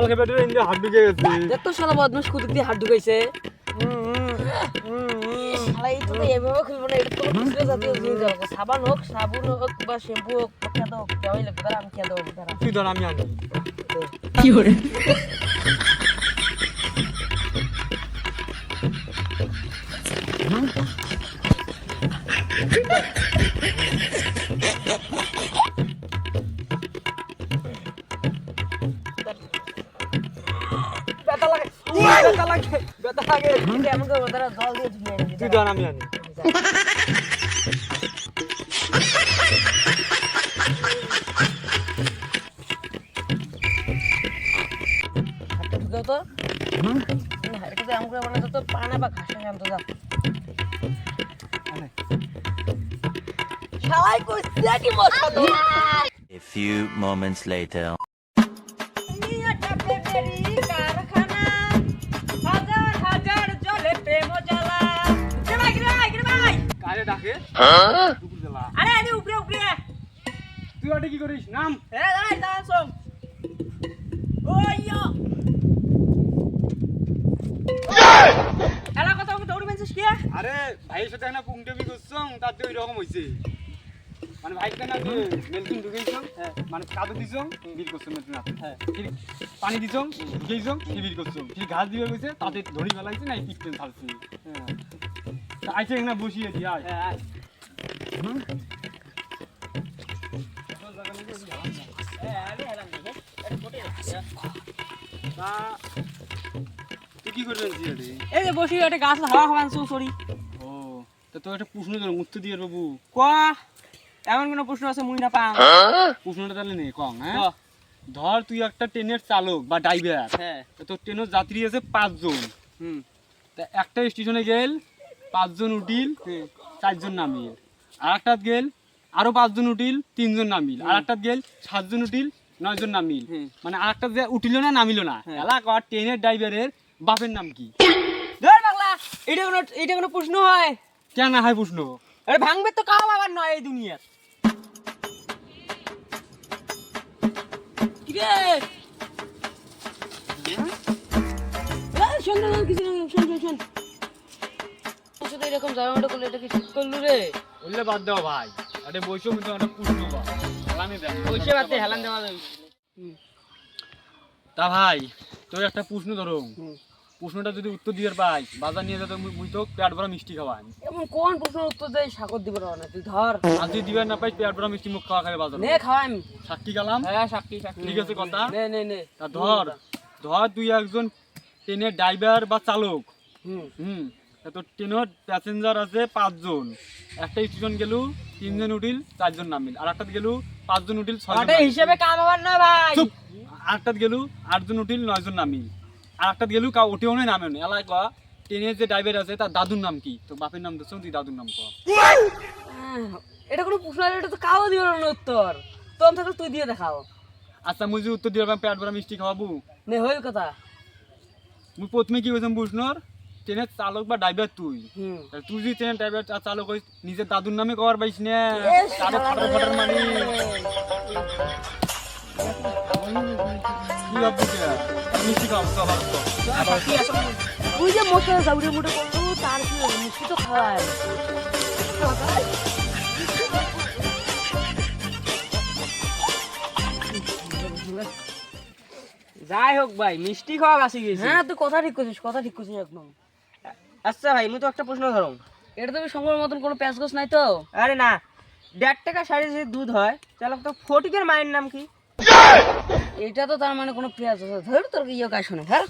জল খেয়ে পেটে ইন্দে হাত ঢুকে গেছে। এত শালা বদমাশ কুকুর দিয়ে হাত ঢুকাইছে। শালা এই তো এভাবে খুলবো না, এটা তো খুচরা জাতীয় জিনিস হবে। সাবান হোক, সাবুন হোক বা শ্যাম্পু হোক, খেতে হোক, দেওয়াই লাগবে। দাঁড়া আমি খেয়ে দেবো, দাঁড়া। তুই ধর আমি আনি। কি করে? এমন করবো, দাঁড়া জল দিয়ে ধুয়ে আনি। তুই ধর আমি আনি। হাতটা ঢুকাও তো। না, এটা তো এমন করে বানাতো তো পানা বা ঘাসটা শান্ত যা। শালাই কইছে কি মশা তো। A few moments later. দুনিয়াটা প্রেমেরই কারখানা, হাজার হাজার জলে প্রেম জ্বালা। রে ভাই। কারে ডাকে? দুপুর বেলা। আরে আরে উপরে উপরে। তুই ওটা কি করিস? নাম। দাঁড়াই শোন। ওইয়ো। এলা কথা দৌড় বেঞ্চিস কি? আরে ভাইয়ের সাথে না পুংটেবি করছং, তাতে ওই রকম হইছে। মানে ভাইকে না যে মেলকিন ঢুকেইছং, মানে কাদো দিছং, বিল করছং মেলকিন হাতে। হ্যাঁ। পানি দিছং, ঢুকেইছং, বিল করছং। কি ঘাস দিবে কইছে, তাতে ধরি ফেলাইছে না টিপটেন ছাড়ছে। হ্যাঁ। তা আইছে না বসিয়ে দি আয়। হ্যাঁ আয়। আমি হেলাম দেখে। এটা ফটো আছে। তা তুই কি করবেন জিয়ারে? এই যে বসি একটা গাছ হাওয়া খাওয়ান সরি। ও, তা তো একটা প্রশ্ন ধর উত্তর দিয়ে বাবু। কোয়া এমন কোন প্রশ্ন আছে মুই না পাম? প্রশ্নটা তাহলে নে কং, হ্যাঁ? ধর তুই একটা ট্রেনের চালক বা ড্রাইভার। হ্যাঁ। তো তোর ট্রেনের যাত্রী আছে 5 জন। হুম। তা একটা স্টেশনে গেল 5 জন উঠিল, 4 জন নামিল। আর একটাত গেল আরো 5 জন উঠিল, 3 জন নামিল। আর একটাত গেল 7 জন উঠিল, 9 জন নামিল। মানে আরেকটা যে উঠিল না নামিল না, এলাকা ট্রেনের ড্রাইভারের বাপের নাম কি? ধর বাংলা, এটা কোনো প্রশ্ন হয়? কেন না হয় প্রশ্ন? আরে ভাঙবে তো কাও আবার নয় এই দুনিয়ার। কি রে? শোন কিছু শোন। শুধু এরকম জায়গাটা করলে এটা কি ঠিক করলু রে? বললে বাদ দাও ভাই, আরে বইসো কিন্তু একটা প্রশ্ন বা হেলানি দেখ পয়সা বাদে হেলান দেওয়া যাবে। তা ভাই তোর একটা প্রশ্ন ধরো, প্রশ্নটা যদি উত্তর দিয়ে পাই বাজার নিয়ে যেতে মুই তো পেট ভরা মিষ্টি খাওয়াই। এমন কোন প্রশ্নের উত্তর দেই সাগর দিব না তুই ধর। আর যদি দিবেন না পাই পেট ভরা মিষ্টি মুখ খাওয়া খাবে বাজার নে খাওয়াম। সাক্ষী গেলাম। হ্যাঁ সাক্ষী ঠিক আছে কথা। নে তা ধর তুই একজন ট্রেনের ড্রাইভার বা চালক। তা তোর ট্রেনের প্যাসেঞ্জার আছে 5 জন। একটা স্টেশন গেল 3 জন উঠিল, 4 জন নামিল। আর একটাত গেল 5 জন উঠিল, 6 জন ওটা হিসাবে কাম হবার না ভাই। আটটাত গেল 8 জন উঠিল, 9 জন নামিল। আর একটাত গেল কাউ উঠেও নাই নামেও নাই। এলাকা কয়া ট্রেনের যে ড্রাইভার আছে তার দাদুর নাম কি? তো বাপের নাম দিচ্ছ, তুই দাদুর নাম কয়া। এটা কোনো প্রশ্ন এটা তো কাও দিবে না উত্তর। তোম থাকলে তুই দিয়ে দেখাও। আচ্ছা মুই যে উত্তর দিয়ে পেট ভরা মিষ্টি খাওয়াবো। নে হইল কথা। মুই প্রথমে কি বলছিলাম বুঝনর, ট্রেনের চালক বা ড্রাইভার তুই। তুই যদি ট্রেনের ড্রাইভার চালক হইস, নিজের দাদুর নামে কবার পাইস না। তাদের ফটার মানে কি ভাবছিস? মিষ্টি খাওয়াবো তো ভাবছো। তুই যে মশলা জাউরে মুড়ে করলো তার কি মিষ্টি তো খাওয়ায়। যাই হোক ভাই মিষ্টি খাওয়া বাসি গেছে। হ্যাঁ তুই কথা ঠিক করছিস একদম। আচ্ছা ভাই আমি তো একটা প্রশ্ন ধরো, এটা তুমি সংগর মতন কোনো প্যাঁচ গোছ নাই তো? আরে না, 1.5 টাকা সাইজে যে দুধ হয় তাহলে তো ফটিকের মায়ের নাম কি? এটা তো তার মানে কোনো পেঁয়াজ আছে। ধর তোর ইয়ে কাজ শোনে। হ্যাঁ